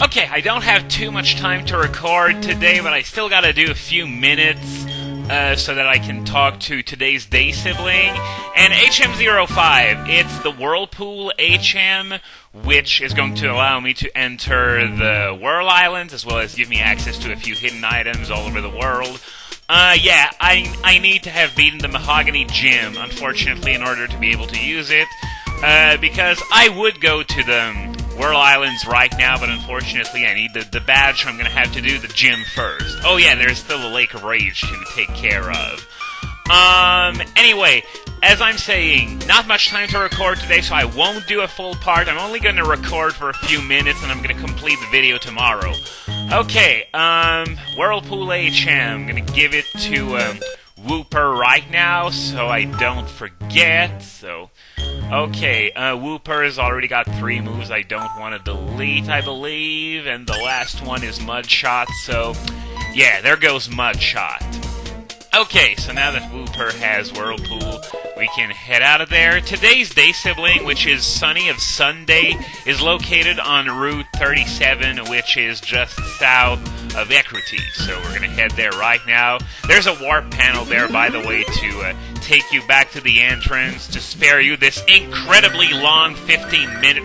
Okay, I don't have too much time to record today, but I still gotta do a few minutes so that I can talk to today's day sibling. And HM05, it's the Whirlpool HM, which is going to allow me to enter the Whirl Islands, as well as give me access to a few hidden items all over the world. Yeah, I need to have beaten the Mahogany Gym, unfortunately, in order to be able to use it, because I would go to the Whirl Islands right now, but unfortunately I need the badge, so I'm gonna have to do the gym first. Oh yeah, there's still a Lake of Rage to take care of. Anyway, as I'm saying, not much time to record today, so I won't do a full part. I'm only gonna record for a few minutes, and I'm gonna complete the video tomorrow. Okay, Whirlpool HM, I'm gonna give it to, Whooper right now, so I don't forget, so... Okay, Whooper's already got 3 moves I don't want to delete, I believe, and the last one is Mudshot, so... Yeah, there goes Mudshot. Okay, so now that Whooper has Whirlpool, we can head out of there. Today's day sibling, which is Sunny of Sunday, is located on Route 37, which is just south of Equity. So we're gonna head there right now. There's a warp panel there, by the way, to take you back to the entrance, to spare you this incredibly long 15-minute...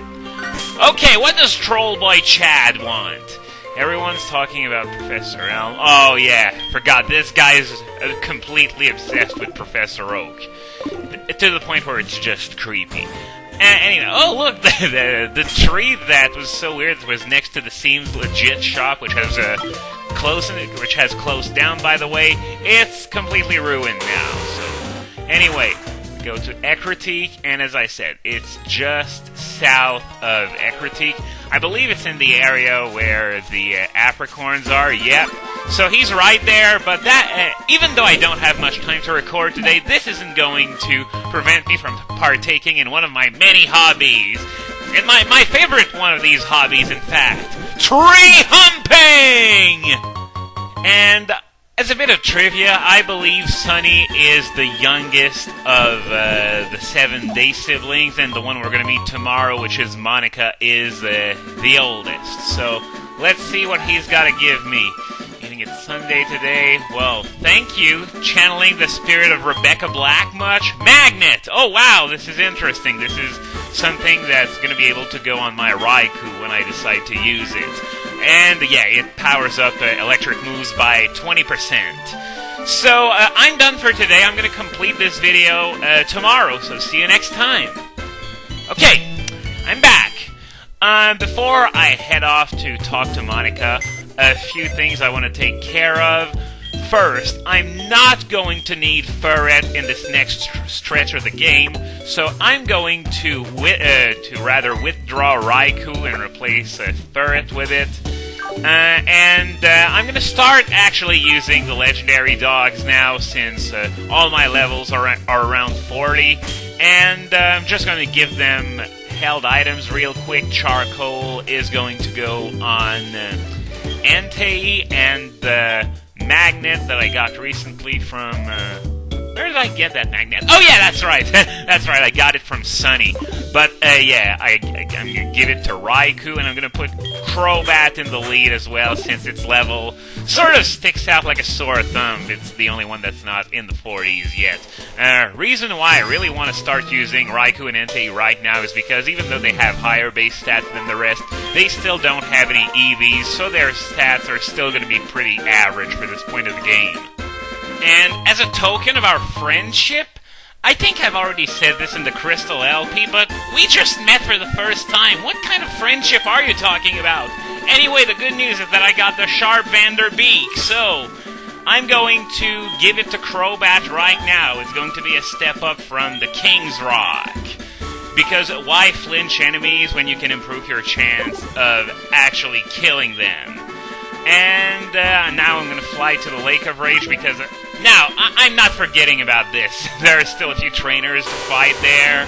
Okay, what does Trollboy Chad want? Everyone's talking about Professor Elm. Oh yeah, forgot, this guy is completely obsessed with Professor Oak. To the point where it's just creepy. Anyway, oh look, the tree that was so weird was next to the Seems Legit shop, which has closed down, by the way. It's completely ruined now, so... Anyway, go to Ekritique, and as I said, it's just south of Ekritique. I believe it's in the area where the apricorns are, yep. So he's right there, but that, even though I don't have much time to record today, this isn't going to prevent me from partaking in one of my many hobbies. And my favorite one of these hobbies, in fact, tree humping! And... as a bit of trivia, I believe Sunny is the youngest of the 7 day siblings, and the one we're going to meet tomorrow, which is Monica, is the oldest. So, let's see what he's got to give me. Meaning it's Sunday today. Well, thank you. Channeling the spirit of Rebecca Black much? Magnet! Oh wow, this is interesting. This is something that's going to be able to go on my Raikou when I decide to use it. And, yeah, it powers up electric moves by 20%. So, I'm done for today. I'm going to complete this video tomorrow, so see you next time. Okay, I'm back. Before I head off to talk to Monica, a few things I want to take care of. First, I'm not going to need Furret in this next stretch of the game, so I'm going to rather withdraw Raikou and replace Furret with it. I'm going to start actually using the legendary dogs now, since all my levels are around 40, and I'm just going to give them held items real quick. Charcoal is going to go on Entei, and the magnet that I got recently from... where did I get that magnet? Oh yeah, that's right. That's right, I got it from Sunny. But, yeah, I'm going to give it to Raikou, and I'm going to put Crobat in the lead as well, since its level sort of sticks out like a sore thumb. It's the only one that's not in the 40s yet. Reason why I really want to start using Raikou and Entei right now is because even though they have higher base stats than the rest, they still don't have any EVs, so their stats are still going to be pretty average for this point of the game. And as a token of our friendship, I think I've already said this in the Crystal LP, but we just met for the first time. What kind of friendship are you talking about? Anyway, the good news is that I got the Sharp Vander Beak, so I'm going to give it to Crobat right now. It's going to be a step up from the King's Rock. Because why flinch enemies when you can improve your chance of actually killing them? And now I'm going to fly to the Lake of Rage because... Now, I'm not forgetting about this. There are still a few trainers to fight there.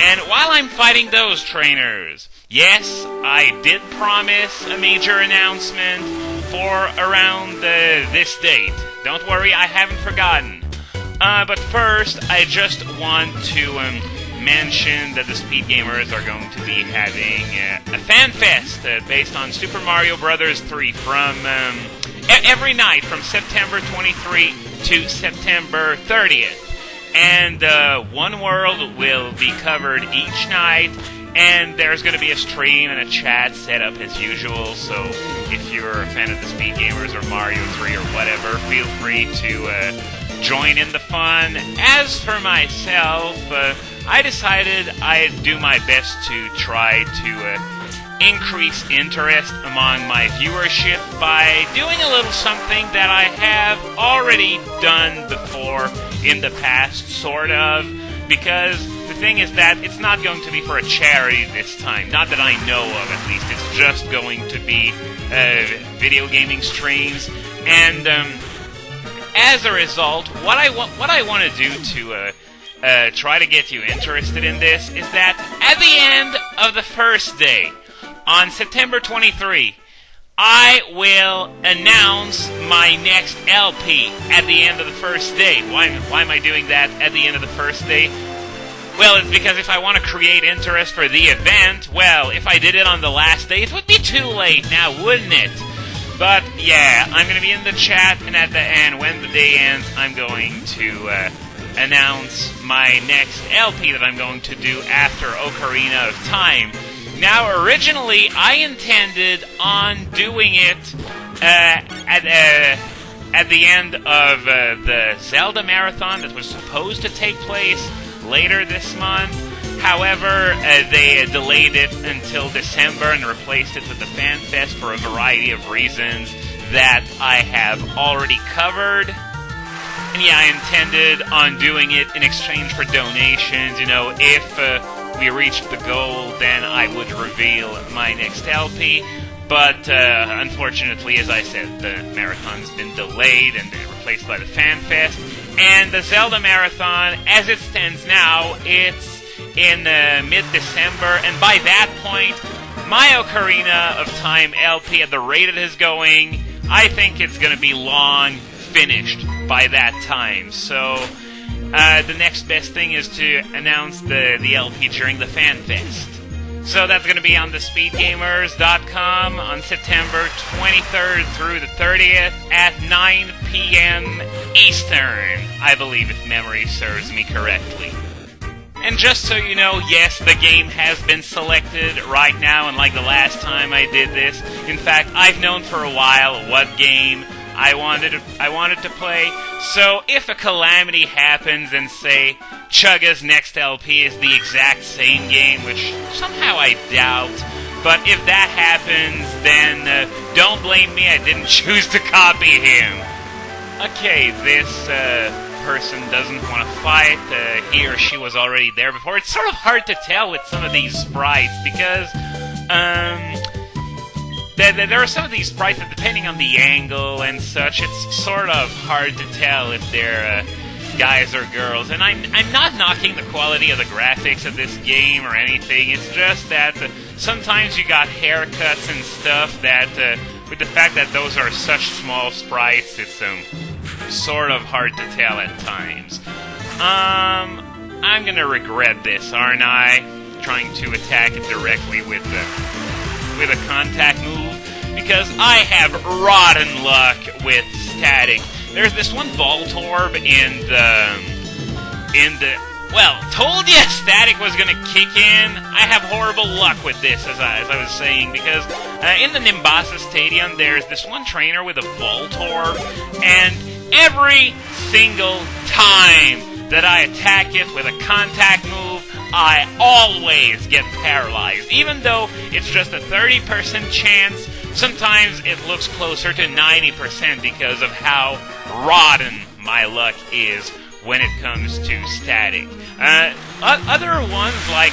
And while I'm fighting those trainers, yes, I did promise a major announcement for around this date. Don't worry, I haven't forgotten. But first, I just want to mention that the Speed Gamers are going to be having a fan fest based on Super Mario Bros. 3 from every night from September 23 to September 30th. And One World will be covered each night, and there's going to be a stream and a chat set up as usual, so if you're a fan of the Speed Gamers or Mario 3 or whatever, feel free to join in the fun. As for myself, I decided I'd do my best to try to increase interest among my viewership by doing a little something that I have already done before in the past, sort of, because the thing is that it's not going to be for a charity this time, not that I know of at least. It's just going to be video gaming streams, and as a result, what I want to do to try to get you interested in this is that at the end of the first day, on September 23, I will announce my next LP at the end of the first day. Why am I doing that at the end of the first day? Well, it's because if I want to create interest for the event, well, if I did it on the last day, it would be too late now, wouldn't it? But, yeah, I'm going to be in the chat, and at the end, when the day ends, I'm going to announce my next LP that I'm going to do after Ocarina of Time. Now, originally, I intended on doing it at the end of the Zelda Marathon that was supposed to take place later this month. However, they delayed it until December and replaced it with the Fan Fest for a variety of reasons that I have already covered. And yeah, I intended on doing it in exchange for donations. You know, if we reached the goal, then I would reveal my next LP. But unfortunately, as I said, the marathon's been delayed and replaced by the Fan Fest. And the Zelda Marathon, as it stands now, it's in mid-December, and by that point, my Ocarina of Time LP, at the rate it is going, I think it's going to be long finished by that time. So, the next best thing is to announce the LP during the Fan Fest. So that's going to be on the SpeedGamers.com on September 23rd through the 30th at 9 p.m. Eastern, I believe, if memory serves me correctly. And just so you know, yes, the game has been selected right now, and like the last time I did this, in fact, I've known for a while what game I wanted to play. So if a calamity happens and say Chugga's next LP is the exact same game, which somehow I doubt, but if that happens, then don't blame me, I didn't choose to copy him. Okay, this person doesn't want to fight. He or she was already there before. It's sort of hard to tell with some of these sprites because there are some of these sprites that, depending on the angle and such, it's sort of hard to tell if they're guys or girls. And I'm not knocking the quality of the graphics of this game or anything. It's just that sometimes you got haircuts and stuff that, with the fact that those are such small sprites, it's sort of hard to tell at times. I'm gonna regret this, aren't I? Trying to attack it directly with a contact move, because I have rotten luck with static. There's this one Voltorb in the well, told you static was gonna kick in. I have horrible luck with this, as I was saying, because in the Nimbasa Stadium, there's this one trainer with a Voltorb, and every single time that I attack it with a contact move, I always get paralyzed. Even though it's just a 30% chance, sometimes it looks closer to 90% because of how rotten my luck is when it comes to static. Other ones like,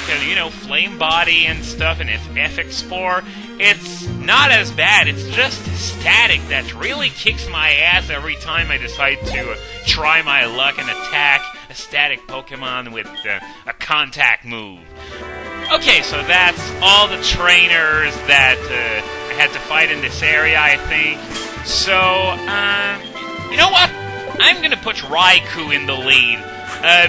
Flame Body and stuff, and Epic Spore, it's not as bad. It's just static that really kicks my ass every time I decide to try my luck and attack a static Pokemon with a contact move. Okay, so that's all the trainers that I had to fight in this area, I think. So, you know what? I'm gonna put Raikou in the lead.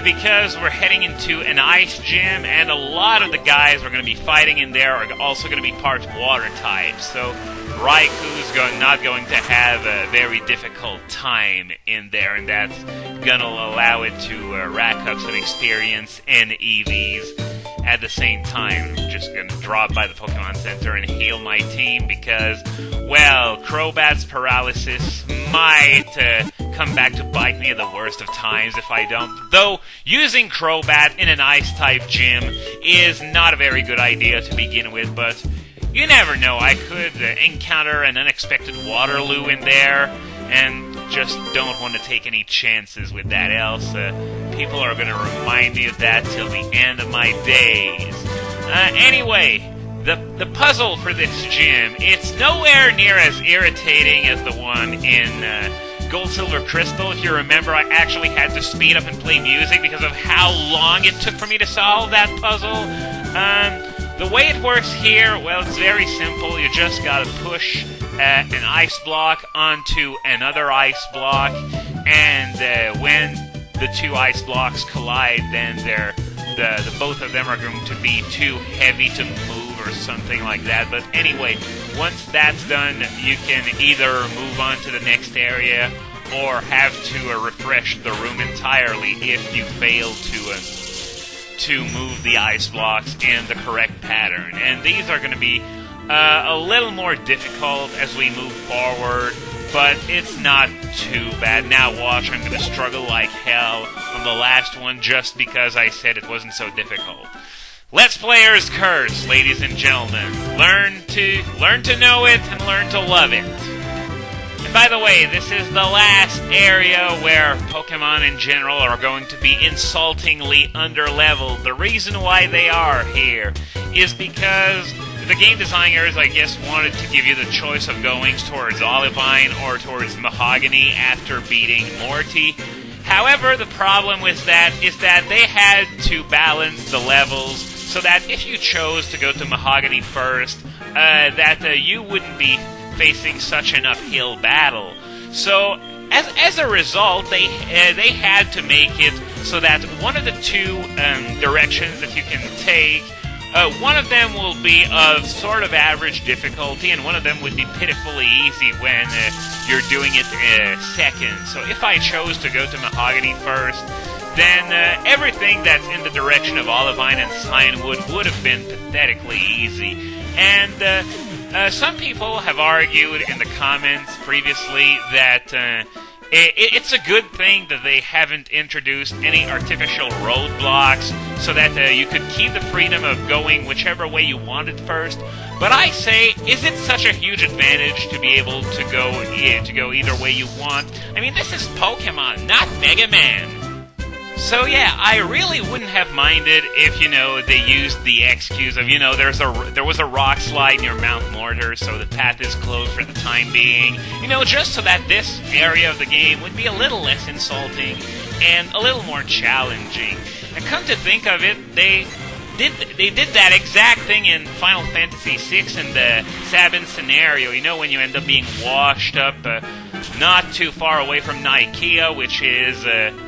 because we're heading into an ice gym, and a lot of the guys we're going to be fighting in there are also going to be part water type. So Raiku's not going to have a very difficult time in there, and that's going to allow it to rack up some experience and EVs. At the same time, I'm just going to drop by the Pokemon Center and heal my team because, well, Crobat's paralysis might come back to bite me at the worst of times if I don't. Though, using Crobat in an Ice-type gym is not a very good idea to begin with, but you never know. I could encounter an unexpected Waterloo in there, and just don't want to take any chances with that, else people are going to remind me of that till the end of my days. Anyway, the puzzle for this gym, it's nowhere near as irritating as the one in Gold, Silver, Crystal. If you remember, I actually had to speed up and play music because of how long it took for me to solve that puzzle. The way it works here, well, it's very simple. You just gotta push an ice block onto another ice block, and when the two ice blocks collide, then the both of them are going to be too heavy to move or something like that. But anyway, once that's done, you can either move on to the next area or have to refresh the room entirely if you fail to move the ice blocks in the correct pattern. And these are going to be a little more difficult as we move forward, but it's not too bad. Now watch, I'm going to struggle like hell on the last one just because I said it wasn't so difficult. Let's Player's Curse, ladies and gentlemen. Learn to know it and learn to love it. And by the way, this is the last area where Pokemon in general are going to be insultingly underleveled. The reason why they are here is because the game designers, I guess, wanted to give you the choice of going towards Olivine or towards Mahogany after beating Morty. However, the problem with that is that they had to balance the levels so that if you chose to go to Mahogany first, that you wouldn't be facing such an uphill battle. So, as a result, they had to make it so that one of the two directions that you can take, one of them will be of sort of average difficulty, and one of them would be pitifully easy when you're doing it second. So if I chose to go to Mahogany first, then everything that's in the direction of Olivine and Cianwood would have been pathetically easy. And some people have argued in the comments previously that it's a good thing that they haven't introduced any artificial roadblocks so that you could keep the freedom of going whichever way you wanted first. But I say, is it such a huge advantage to be able to go either way you want? I mean, this is Pokemon, not Mega Man. So yeah, I really wouldn't have minded if, they used the excuse of, there was a rock slide near Mount Mortar, so the path is closed for the time being. Just so that this area of the game would be a little less insulting and a little more challenging. And come to think of it, they did that exact thing in Final Fantasy VI in the Sabin scenario, when you end up being washed up not too far away from Naikea, which is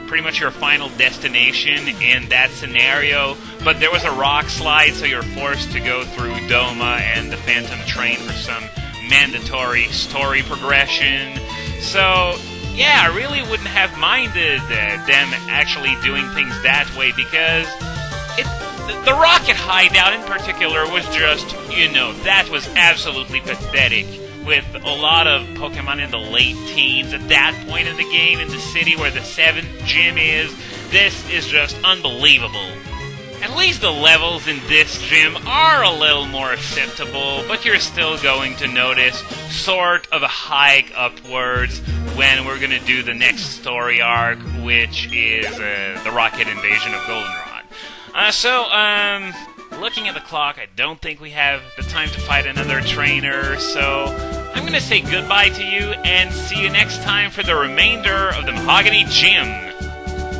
pretty much your final destination in that scenario, but there was a rock slide, so you're forced to go through Doma and the Phantom Train for some mandatory story progression. So, yeah, I really wouldn't have minded them actually doing things that way, because the Rocket Hideout in particular was just, that was absolutely pathetic. With a lot of Pokemon in the late teens at that point in the game, in the city where the 7th gym is, this is just unbelievable. At least the levels in this gym are a little more acceptable, but you're still going to notice sort of a hike upwards when we're going to do the next story arc, which is the Rocket Invasion of Goldenrod. Looking at the clock, I don't think we have the time to fight another trainer, so I'm going to say goodbye to you and see you next time for the remainder of the Mahogany Gym.